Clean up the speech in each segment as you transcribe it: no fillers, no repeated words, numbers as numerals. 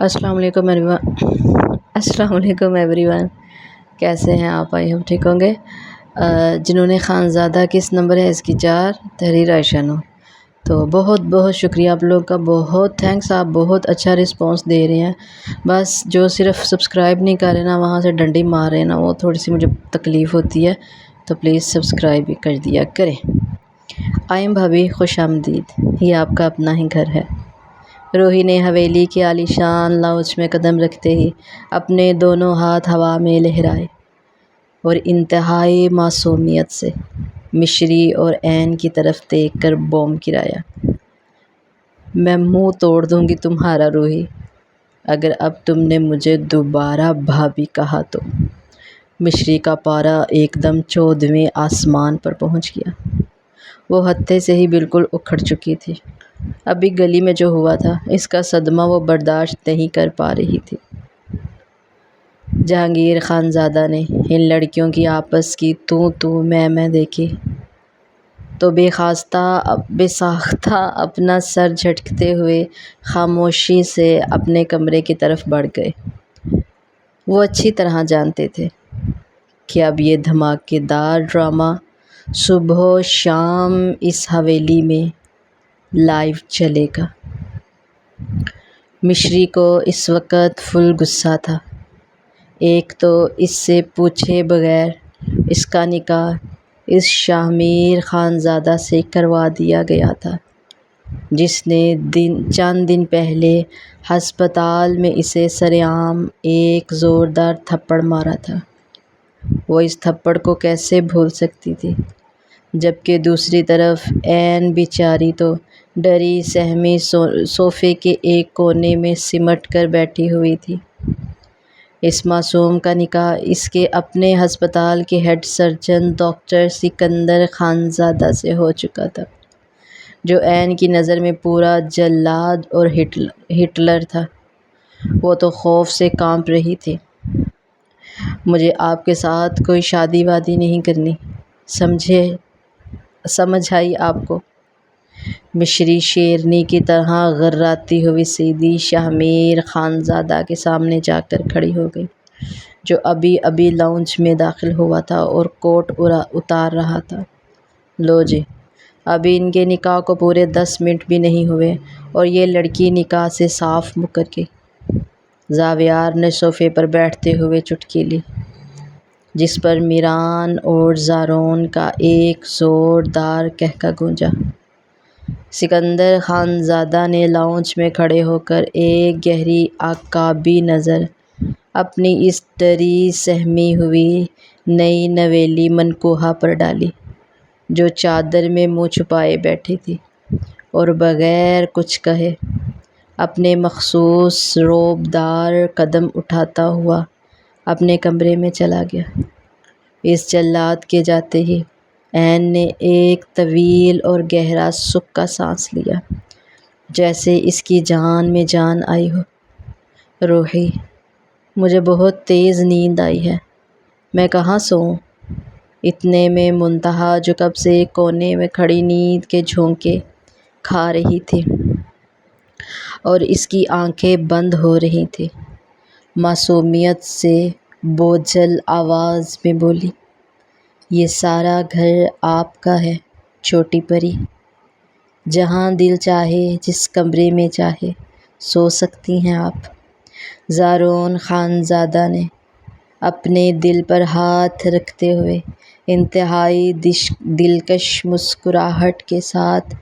السلام علیکم every one. کیسے ہیں آپ؟ آئی ہوپ ٹھیک ہوں گے. جنہوں نے خانزادہ کس نمبر ہے اس کی 4 تحریر عائشہ نور. تو بہت بہت شکریہ آپ لوگ کا، بہت تھینکس. آپ بہت اچھا رسپانس دے رہے ہیں. بس جو صرف سبسکرائب نہیں کر رہے نا، وہاں سے ڈنڈی مار رہے ہیں نا، وہ تھوڑی سی مجھے تکلیف ہوتی ہے. تو پلیز سبسکرائب بھی کر دیا کریں. آئیم بھابھی، خوش آمدید. یہ آپ کا اپنا ہی گھر ہے. روحی نے حویلی کے عالیشان لاؤنج میں قدم رکھتے ہی اپنے دونوں ہاتھ ہوا میں لہرائے اور انتہائی معصومیت سے مشری اور عین کی طرف دیکھ کر بوم گرایا. میں منہ توڑ دوں گی تمہارا روحی، اگر اب تم نے مجھے دوبارہ بھابھی کہا تو. مشری کا پارا ایک دم 14ویں آسمان پر پہنچ گیا. وہ ہتھے سے ہی بالکل اکھڑ چکی تھی. ابھی گلی میں جو ہوا تھا، اس کا صدمہ وہ برداشت نہیں کر پا رہی تھی. جہانگیر خانزادہ نے ان لڑکیوں کی آپس کی تو میں دیکھی تو بے ساختہ اپنا سر جھٹکتے ہوئے خاموشی سے اپنے کمرے کی طرف بڑھ گئے. وہ اچھی طرح جانتے تھے کہ اب یہ دھماکے دار ڈرامہ صبح و شام اس حویلی میں لائیو چلے گا. مشری کو اس وقت فل غصہ تھا. ایک تو اس سے پوچھے بغیر اس کا نکاح اس شاہ خانزادہ سے کروا دیا گیا تھا، جس نے چند دن پہلے ہسپتال میں اسے سرعام ایک زوردار تھپڑ مارا تھا. وہ اس تھپڑ کو کیسے بھول سکتی تھی، جبکہ دوسری طرف عین بیچاری تو ڈری سہمی صوفے کے ایک کونے میں سمٹ کر بیٹھی ہوئی تھی. اس معصوم کا نکاح اس کے اپنے ہسپتال کے head surgeon doctor Sikandar Khanzada سے ہو چکا تھا، جو عین کی نظر میں پورا جلاد اور ہٹلر تھا. وہ تو خوف سے کانپ رہی تھی. مجھے آپ کے ساتھ کوئی شادی وادی نہیں کرنی، سمجھ آئی آپ کو؟ مشری شیرنی کی طرح غراتی ہوئی سیدھی شاہ خانزادہ کے سامنے جا کر کھڑی ہو گئی، جو ابھی لاؤنج میں داخل ہوا تھا اور کوٹ اتار رہا تھا. لو جی، ابھی ان کے نکاح کو پورے 10 منٹ بھی نہیں ہوئے اور یہ لڑکی نکاح سے صاف مکر گئی. زاویار نے صوفے پر بیٹھتے ہوئے چٹکی لی، جس پر میران اور زارون کا ایک زوردار قہقہ گونجا. سکندر خانزادہ نے لاؤنج میں کھڑے ہو کر ایک گہری عقابی نظر اپنی اس ڈری سہمی ہوئی نئی نویلی منکوہہ پر ڈالی، جو چادر میں منہ چھپائے بیٹھی تھی، اور بغیر کچھ کہے اپنے مخصوص رعبدار قدم اٹھاتا ہوا اپنے کمرے میں چلا گیا. اس جلاد کے جاتے ہی عین نے ایک طویل اور گہرا سکھ کا سانس لیا، جیسے اس کی جان میں جان آئی ہو. روحی، مجھے بہت تیز نیند آئی ہے، میں کہاں سوؤں؟ اتنے میں منتہا، جو کب سے ایک کونے میں کھڑی نیند کے جھونکے کھا رہی تھی اور اس کی آنکھیں بند ہو رہی تھیں، معصومیت سے بوجھل آواز میں بولی: یہ سارا گھر آپ کا ہے چھوٹی پری. جہاں دل چاہے، جس کمرے میں چاہے سو سکتی ہیں آپ. زارون خانزادہ نے اپنے دل پر ہاتھ رکھتے ہوئے انتہائی دلکش مسکراہٹ کے ساتھ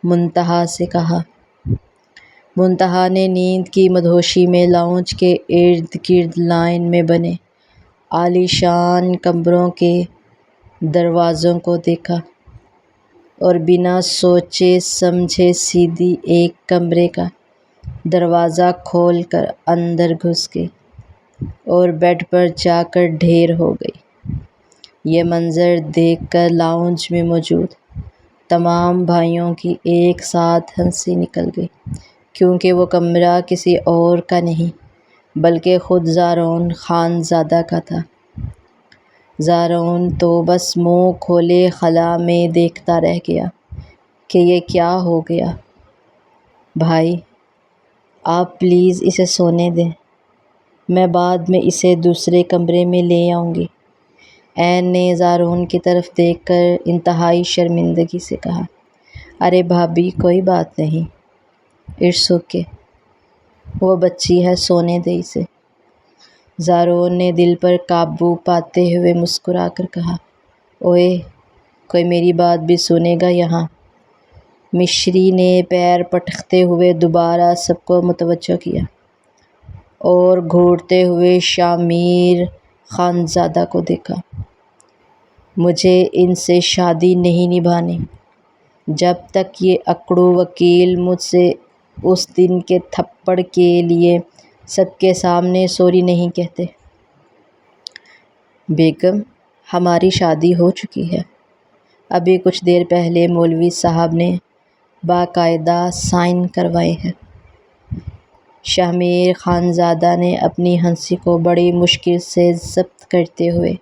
منتہا سے کہا. منتہا نے نیند کی مدہوشی میں لاؤنج کے ارد گرد لائن میں بنے عالیشان کمروں کے دروازوں کو دیکھا اور بنا سوچے سمجھے سیدھی ایک کمرے کا دروازہ کھول کر اندر گھس گئی اور بیڈ پر جا کر ڈھیر ہو گئی. یہ منظر دیکھ کر لاؤنج میں موجود تمام بھائیوں کی ایک ساتھ ہنسی نکل گئی، کیونکہ وہ کمرہ کسی اور کا نہیں بلکہ خود زارون خانزادہ کا تھا. زارون تو بس منہ کھولے خلا میں دیکھتا رہ گیا کہ یہ کیا ہو گیا. بھائی، آپ پلیز اسے سونے دیں، میں بعد میں اسے دوسرے کمرے میں لے آؤں گی۔ عین نے زارون کی طرف دیکھ کر انتہائی شرمندگی سے کہا، ارے بھابھی کوئی بات نہیں، اٹس اوکے، وہ بچی ہے، سونے دے اسے۔ زارون نے دل پر قابو پاتے ہوئے مسکرا کر کہا، اوئے کوئی میری بات بھی سنے گا یہاں؟ مشری نے پیر پٹکتے ہوئے دوبارہ سب کو متوجہ کیا اور گھورتے ہوئے شامیر خانزادہ کو دیکھا۔ مجھے ان سے شادی نہیں نبھانی جب تک یہ اکڑو وکیل مجھ سے اس دن کے تھپڑ کے لیے سب کے سامنے سوری نہیں کہتے۔ بیگم، ہماری شادی ہو چکی ہے، ابھی کچھ دیر پہلے مولوی صاحب نے باقاعدہ سائن کروائے ہیں۔ شامیر خانزادہ نے اپنی ہنسی کو بڑی مشکل سے ضبط کرتے ہوئے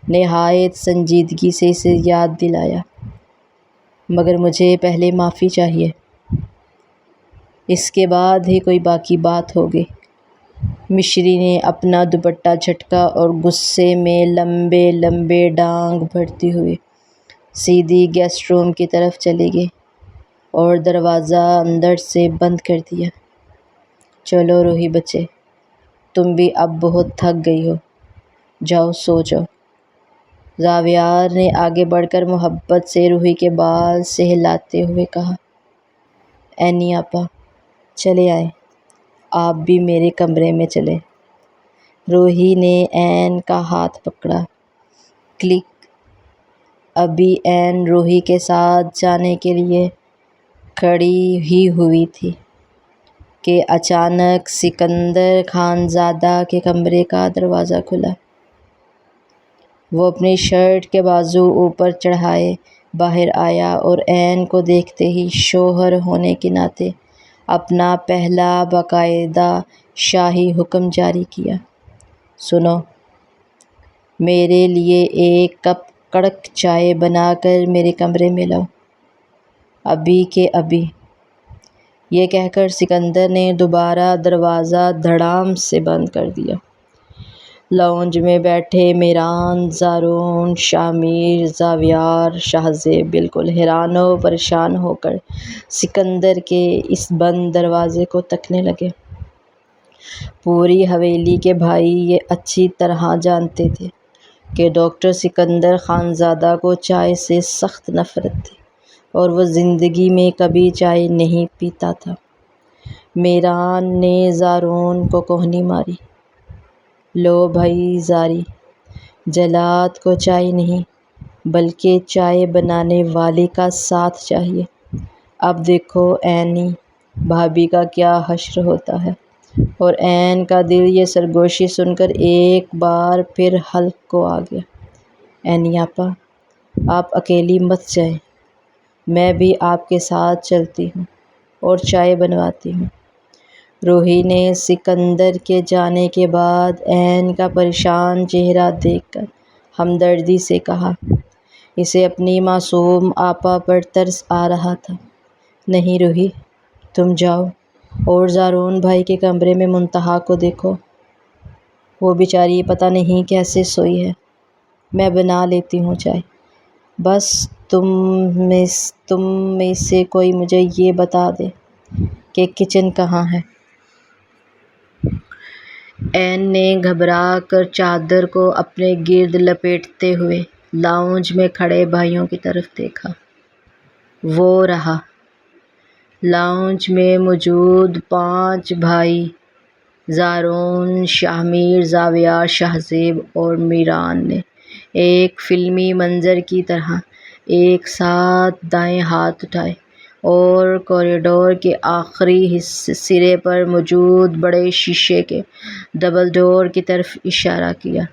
نہایت سنجیدگی سے اسے یاد دلایا، مگر مجھے پہلے معافی چاہیے، اس کے بعد ہی کوئی باقی بات ہوگی۔ مشری نے اپنا دوپٹہ جھٹکا اور غصے میں لمبے لمبے ڈانگ بھرتی ہوئی سیدھی گیسٹ روم کی طرف چلی گئی اور دروازہ اندر سے بند کر دیا۔ چلو روحی بچے، تم بھی اب بہت تھک گئی ہو، جاؤ سو جاؤ۔ زاویار نے آگے بڑھ کر محبت سے روحی کے بال سہلاتے ہوئے کہا، عینی آپا چلے آئیں، آپ بھی میرے کمرے میں چلیں۔ روحی نے عین کا ہاتھ پکڑا، کلک۔ ابھی عین روحی کے ساتھ جانے کے لیے کھڑی ہی ہوئی تھی کہ اچانک سکندر خانزادہ کے کمرے کا دروازہ کھلا۔ وہ اپنی شرٹ کے بازو اوپر چڑھائے باہر آیا اور عین کو دیکھتے ہی شوہر ہونے کے ناطے اپنا پہلا باقاعدہ شاہی حکم جاری کیا، سنو، میرے لیے ایک کپ کڑک چائے بنا کر میرے کمرے میں لاؤ، ابھی کے ابھی۔ یہ کہہ کر سکندر نے دوبارہ دروازہ دھڑام سے بند کر دیا۔ لاؤنج میں بیٹھے میران، زارون، شامیر، زاویار، شاہ زیب بالکل حیران و پریشان ہو کر سکندر کے اس بند دروازے کو تکنے لگے۔ پوری حویلی کے بھائی یہ اچھی طرح جانتے تھے کہ ڈاکٹر سکندر خانزادہ کو چائے سے سخت نفرت تھی اور وہ زندگی میں کبھی چائے نہیں پیتا تھا۔ میران نے زارون کو کوہنی ماری، لو بھائی زاری، جلاد کو چائے نہیں بلکہ چائے بنانے والے کا ساتھ چاہیے۔ اب دیکھو عینی بھابھی کا کیا حشر ہوتا ہے۔ اور عین کا دل یہ سرگوشی سن کر ایک بار پھر حلق کو آ گیا۔ عینی آپا، آپ اکیلی مت جائیں، میں بھی آپ کے ساتھ چلتی ہوں اور چائے بنواتی ہوں۔ روحی نے سکندر کے جانے کے بعد عین کا پریشان چہرہ دیکھ کر ہمدردی سے کہا، اسے اپنی معصوم آپا پر ترس آ رہا تھا۔ نہیں روحی، تم جاؤ اور زارون بھائی کے کمرے میں منتہا کو دیکھو، وہ بیچاری پتہ نہیں کیسے سوئی ہے، میں بنا لیتی ہوں چائے، بس تم میں سے کوئی مجھے یہ بتا دے کہ کچن کہاں ہے۔ عین نے گھبرا کر چادر کو اپنے گرد لپیٹتے ہوئے لاؤنج میں کھڑے بھائیوں کی طرف دیکھا۔ وہ رہا۔ لاؤنج میں موجود 5 بھائی، زارون، شامیر، زاویار، شاہ زیب اور میران نے ایک فلمی منظر کی طرح ایک ساتھ دائیں ہاتھ اٹھائے اور کوریڈور کے آخری سرے پر موجود بڑے شیشے کے ڈبل ڈور کی طرف اشارہ کیا۔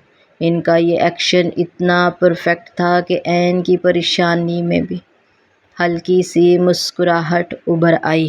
ان کا یہ ایکشن اتنا پرفیکٹ تھا کہ عین کی پریشانی میں بھی ہلکی سی مسکراہٹ ابھر آئی۔